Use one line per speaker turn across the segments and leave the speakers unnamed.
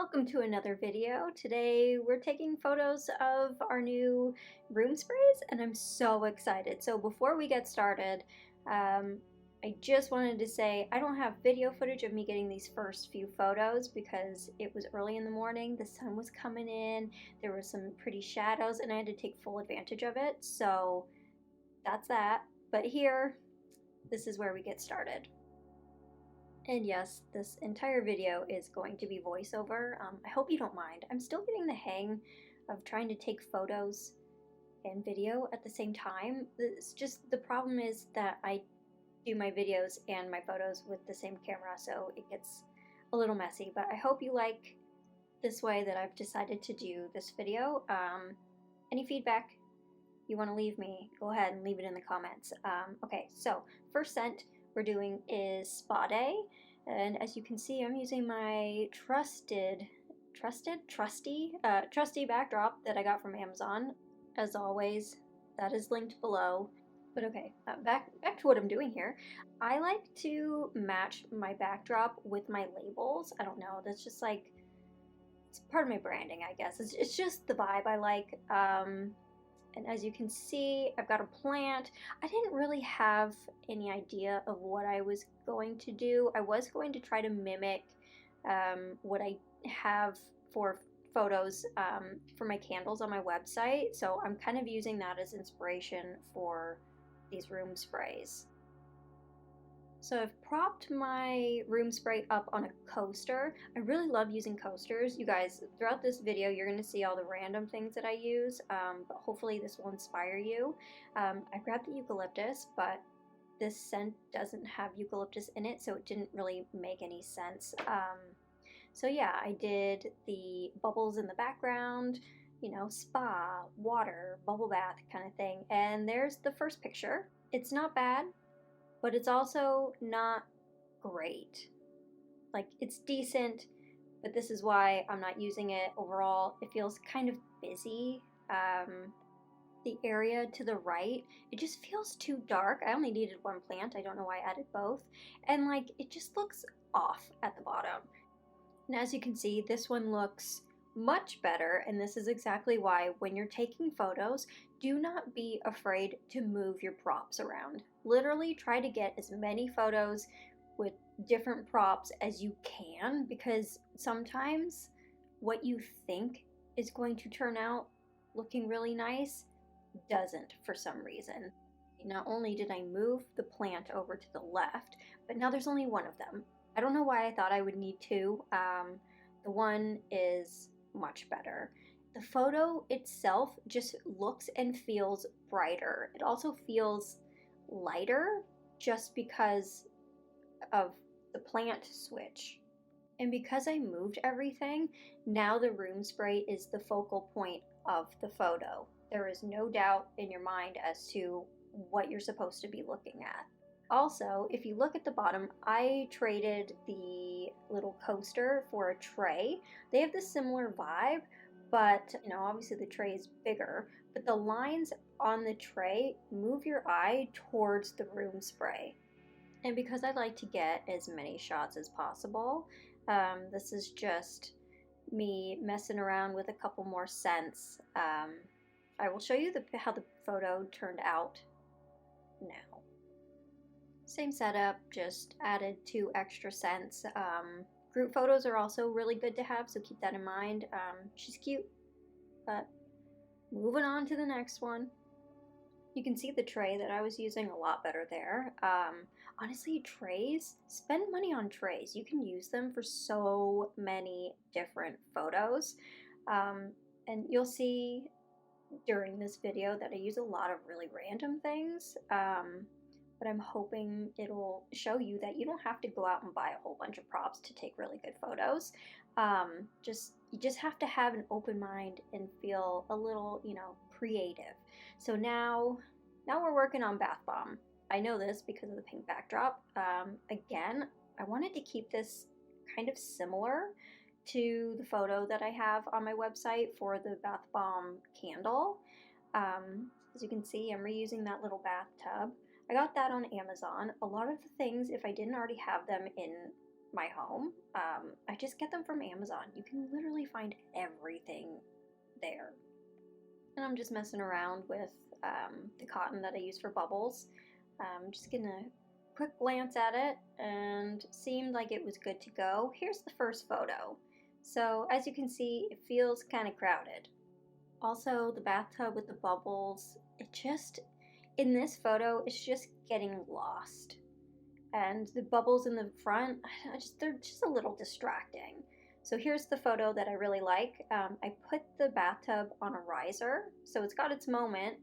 Welcome to another video. Today we're taking photos of our new room sprays and I'm so excited. So before we get started, I just wanted to say I don't have video footage of me getting these first few photos because it was early in the morning, the sun was coming in, there were some pretty shadows and I had to take full advantage of it. So that's that. But here, this is where we get started. And yes, this entire video is going to be voiceover. I hope you don't mind. I'm still getting the hang of trying to take photos and video at the same time. It's just the problem is that I do my videos and my photos with the same camera, so it gets a little messy. But I hope you like this way that I've decided to do this video. Any feedback you want to leave me, go ahead and leave it in the comments. Okay, so first scent we're doing is Spa Day, and as you can see I'm using my trusty backdrop that I got from Amazon. As always, that is linked below. But okay, back to what I'm doing here. I like to match my backdrop with my labels. I don't know, that's just like, it's part of my branding, I guess. It's just the vibe I like. And as you can see, I've got a plant. I didn't really have any idea of what I was going to do. I was going to try to mimic what I have for photos for my candles on my website. So I'm kind of using that as inspiration for these room sprays. So I've propped my room spray up on a coaster. I really love using coasters. You guys, throughout this video, you're going to see all the random things that I use, but hopefully this will inspire you. I grabbed the eucalyptus, but this scent doesn't have eucalyptus in it, so it didn't really make any sense. So yeah, I did the bubbles in the background, you know, spa, water, bubble bath kind of thing. And there's the first picture. It's not bad, but it's also not great. Like, it's decent, but this is why I'm not using it overall. It feels kind of busy. The area to the right, it just feels too dark. I only needed one plant. I don't know why I added both. And like, it just looks off at the bottom. And as you can see, this one looks much better, and this is exactly why when you're taking photos, do not be afraid to move your props around. Literally try to get as many photos with different props as you can, because sometimes what you think is going to turn out looking really nice doesn't for some reason. Not only did I move the plant over to the left, but now there's only one of them. I don't know why I thought I would need two. The one is much better. The photo itself just looks and feels brighter. It also feels lighter just because of the plant switch. And because I moved everything, now the room spray is the focal point of the photo. There is no doubt in your mind as to what you're supposed to be looking at. Also, if you look at the bottom, I traded the little coaster for a tray. They have this similar vibe, but you know, obviously the tray is bigger, but the lines on the tray move your eye towards the room spray. And because I like to get as many shots as possible, this is just me messing around with a couple more scents. I will show you how the photo turned out now. Same setup, just added 2 extra scents. Group photos are also really good to have, so keep that in mind. She's cute, but moving on to the next one. You can see the tray that I was using a lot better there. Honestly, trays, spend money on trays. You can use them for so many different photos. And you'll see during this video that I use a lot of really random things. But I'm hoping it'll show you that you don't have to go out and buy a whole bunch of props to take really good photos. You just have to have an open mind and feel a little, you know, creative. So now we're working on bath bomb. I know this because of the pink backdrop. Again, I wanted to keep this kind of similar to the photo that I have on my website for the bath bomb candle. As you can see, I'm reusing that little bathtub. I got that on Amazon. A lot of the things, if I didn't already have them in my home. I just get them from Amazon. You can literally find everything there. And I'm just messing around with the cotton that I use for bubbles. I'm just gonna quick glance at it and seemed like it was good to go. Here's the first photo. So as you can see, it feels kind of crowded. Also, the bathtub with the bubbles, in this photo, it's just getting lost. And the bubbles in the front, they're just a little distracting. So here's the photo that I really like. I put the bathtub on a riser, so it's got its moment.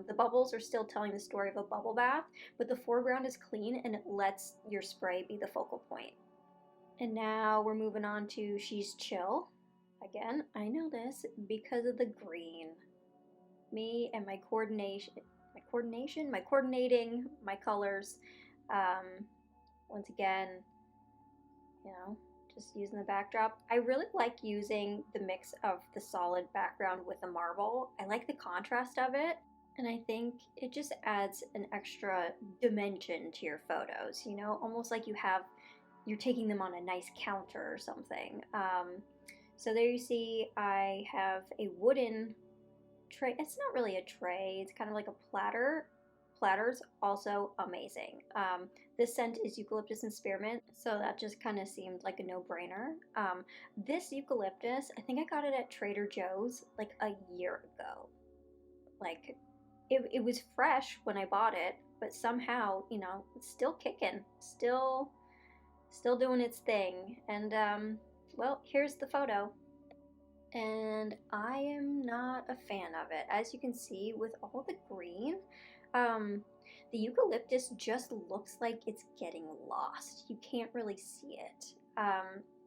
The bubbles are still telling the story of a bubble bath, but the foreground is clean and it lets your spray be the focal point. And now we're moving on to She's Chill. Again, I know this because of the green. Me and my coordinating my colors. Once again, just using the backdrop. I really like using the mix of the solid background with the marble. I like the contrast of it, and I think it just adds an extra dimension to your photos, almost like you're taking them on a nice counter or something. So there you see I have a wooden tray. It's not really a tray, it's kind of like a platter. Platter's also amazing. This scent is eucalyptus and spearmint, so that just kind of seemed like a no-brainer. This eucalyptus, I think I got it at Trader Joe's like a year ago. Like, it was fresh when I bought it, but somehow, it's still kicking, still doing its thing. And well, here's the photo. And I am not a fan of it. As you can see, with all the green, the eucalyptus just looks like it's getting lost. You can't really see it.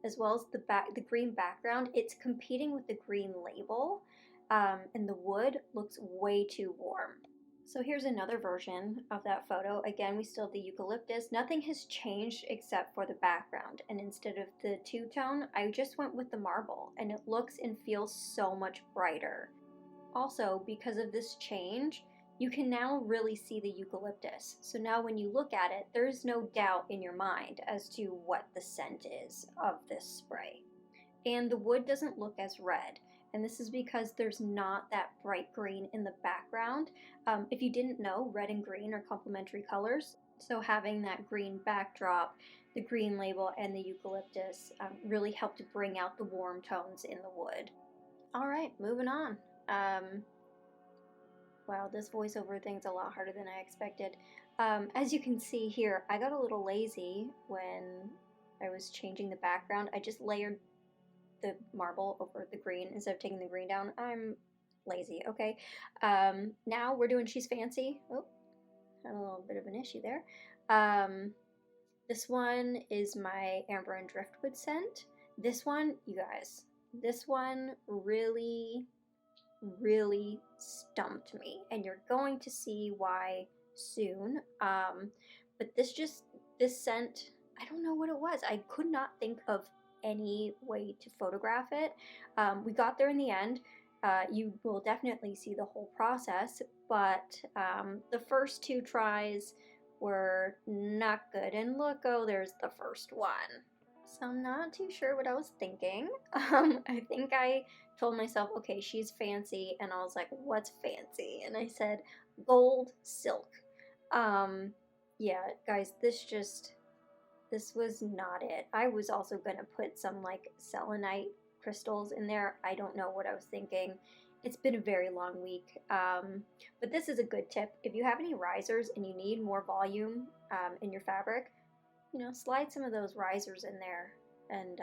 As well as the green background, it's competing with the green label, and the wood looks way too warm. So here's another version of that photo. Again, we still have the eucalyptus. Nothing has changed except for the background. And instead of the two-tone, I just went with the marble, and it looks and feels so much brighter. Also, because of this change, you can now really see the eucalyptus. So now when you look at it, there is no doubt in your mind as to what the scent is of this spray. And the wood doesn't look as red. And this is because there's not that bright green in the background. If you didn't know, red and green are complementary colors. So having that green backdrop, the green label, and the eucalyptus really helped to bring out the warm tones in the wood. All right, moving on. Wow, this voiceover thing's a lot harder than I expected. As you can see here, I got a little lazy when I was changing the background. I just layered the marble over the green instead of taking the green down. I'm lazy, okay? Now we're doing She's Fancy. Oh, had a little bit of an issue there. This one is my Amber and Driftwood scent. This one, you guys, this one really stumped me, and you're going to see why soon. But this scent, I don't know what it was. I could not think of any way to photograph it. We got there in the end. You will definitely see the whole process, but the first two tries were not good. And look, there's the first one. So I'm not too sure what I was thinking. I think I told myself, okay, she's fancy, and I was like, what's fancy? And I said gold silk. Yeah, guys, this was not it. I was also gonna put some like selenite crystals in there. I don't know what I was thinking. It's been a very long week, but this is a good tip. If you have any risers and you need more volume in your fabric, slide some of those risers in there, and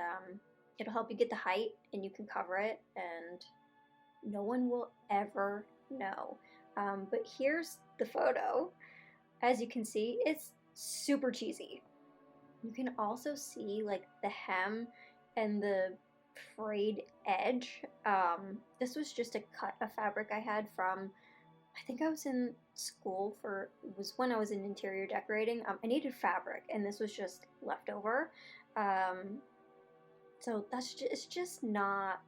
it'll help you get the height, and you can cover it, and no one will ever know. But here's the photo. As you can see, it's super cheesy. You can also see like the hem and the frayed edge. This was just a cut of fabric I had from, I think I was in school it was when I was in interior decorating. I needed fabric, and this was just leftover. So it's just not,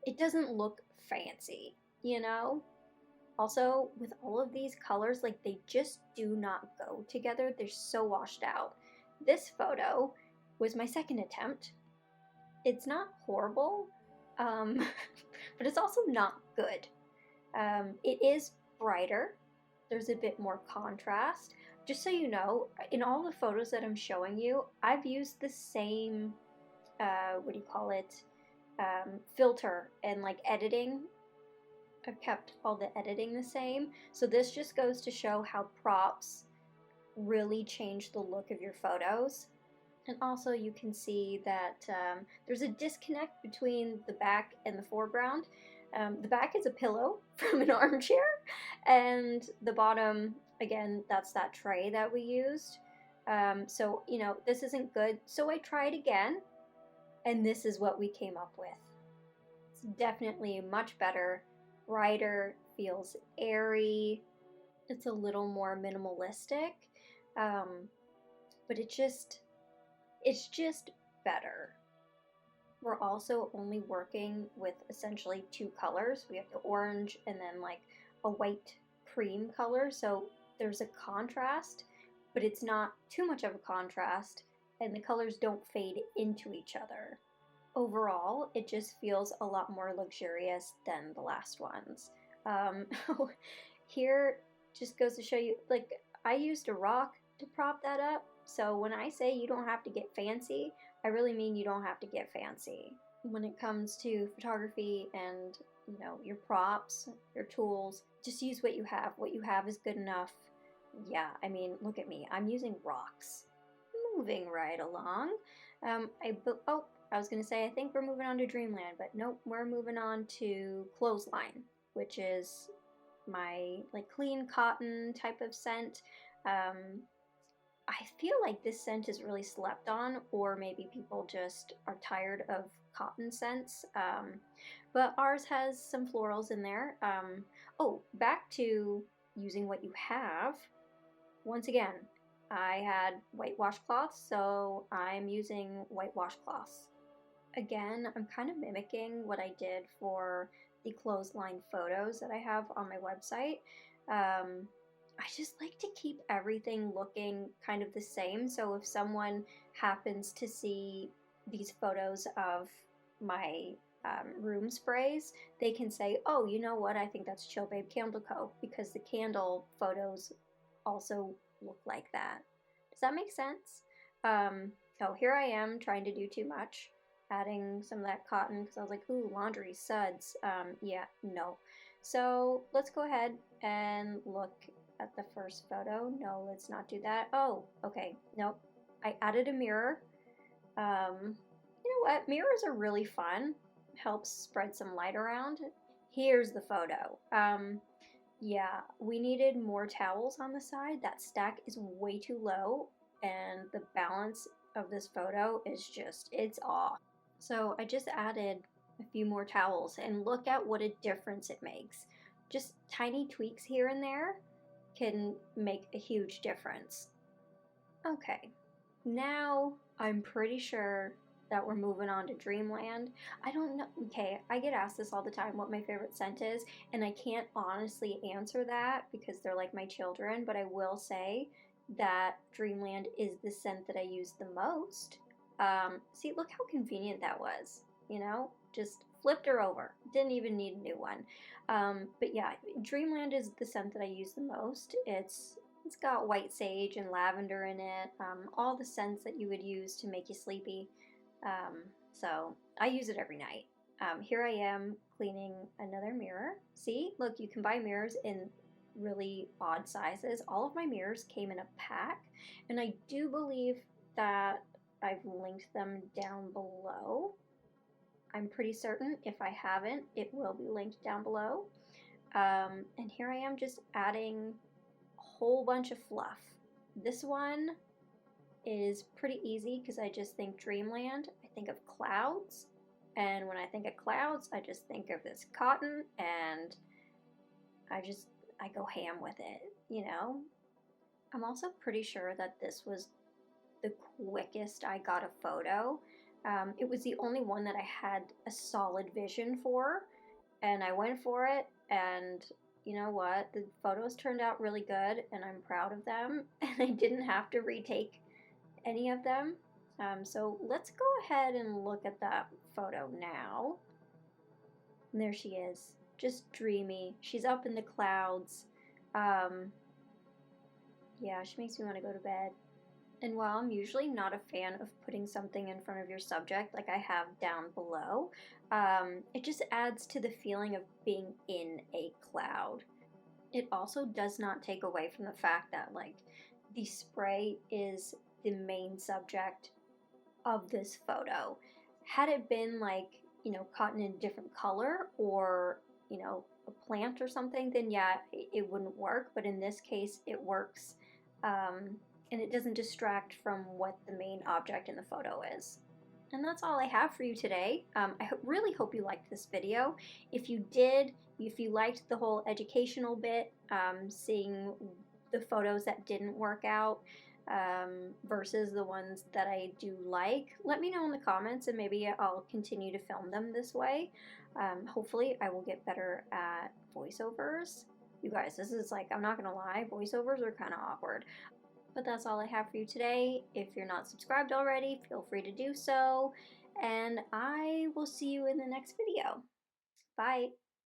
it doesn't look fancy, Also, with all of these colors, like, they just do not go together. They're so washed out. This photo was my second attempt. It's not horrible, but it's also not good. It is brighter. There's a bit more contrast. Just so you know, in all the photos that I'm showing you, I've used the same, what do you call it, filter and like editing. I've kept all the editing the same. So this just goes to show how props really change the look of your photos. And also you can see that there's a disconnect between the back and the foreground. The back is a pillow from an armchair, and the bottom, again, that's that tray that we used. So, you know, this isn't good. So I tried again, and this is what we came up with. It's definitely much better, brighter, feels airy. It's a little more minimalistic, but it's just better. We're also only working with essentially two colors. We have the orange and then like a white cream color. So there's a contrast, but it's not too much of a contrast, and the colors don't fade into each other. Overall, it just feels a lot more luxurious than the last ones. Here just goes to show you, like, I used a rock to prop that up. So when I say you don't have to get fancy, I really mean you don't have to get fancy. When it comes to photography and, you know, your props, your tools, just use what you have. What you have is good enough. Yeah, I mean, look at me. I'm using rocks. Moving right along. I was gonna say I think we're moving on to Dreamland, but nope, we're moving on to Clothesline, which is my like clean cotton type of scent. I feel like this scent is really slept on, or maybe people just are tired of cotton scents. But ours has some florals in there. Oh, back to using what you have. Once again, I had white washcloths, so I'm using white washcloths. Again, I'm kind of mimicking what I did for the Clothesline photos that I have on my website. I just like to keep everything looking kind of the same, so if someone happens to see these photos of my room sprays, they can say, oh, you know what, I think that's Chill Babe Candle Co., because the candle photos also look like that. Does that make sense? So here I am trying to do too much, adding some of that cotton, because I was like, ooh, laundry, suds. Yeah, no. So let's go ahead and look at the first photo. No, let's not do that. Oh, okay, nope. I added a mirror. You know what? Mirrors are really fun. Helps spread some light around. Here's the photo. Yeah, we needed more towels on the side. That stack is way too low, and the balance of this photo is just, it's off. So I just added a few more towels, and look at what a difference it makes. Just tiny tweaks here and there can make a huge difference. Okay, now I'm pretty sure that we're moving on to Dreamland. I don't know, okay, I get asked this all the time, what my favorite scent is, and I can't honestly answer that because they're like my children, but I will say that Dreamland is the scent that I use the most. See, look how convenient that was, you know? Just flipped her over. Didn't even need a new one. But yeah, Dreamland is the scent that I use the most. It's got white sage and lavender in it, all the scents that you would use to make you sleepy. So I use it every night. Here I am cleaning another mirror. See, look, you can buy mirrors in really odd sizes. All of my mirrors came in a pack, and I do believe that I've linked them down below. I'm pretty certain. If I haven't, it will be linked down below. And here I am just adding a whole bunch of fluff. This one is pretty easy because I just think Dreamland. I think of clouds, and when I think of clouds, I just think of this cotton, and I go ham with it, you know? I'm also pretty sure that this was the quickest I got a photo. It was the only one that I had a solid vision for, and I went for it, and you know what? The photos turned out really good, and I'm proud of them, and I didn't have to retake any of them. So let's go ahead and look at that photo now. And there she is, just dreamy. She's up in the clouds. Yeah, she makes me want to go to bed. And while I'm usually not a fan of putting something in front of your subject like I have down below, it just adds to the feeling of being in a cloud. It also does not take away from the fact that, like, the spray is the main subject of this photo. Had it been, like, cotton in a different color, or, a plant or something, then yeah, it wouldn't work. But in this case, it works. And it doesn't distract from what the main object in the photo is. And that's all I have for you today. I really hope you liked this video. If you did, if you liked the whole educational bit, seeing the photos that didn't work out versus the ones that I do like, let me know in the comments and maybe I'll continue to film them this way. Hopefully I will get better at voiceovers. You guys, this is like, I'm not gonna lie, voiceovers are kind of awkward. But that's all I have for you today. If you're not subscribed already, feel free to do so. And I will see you in the next video. Bye.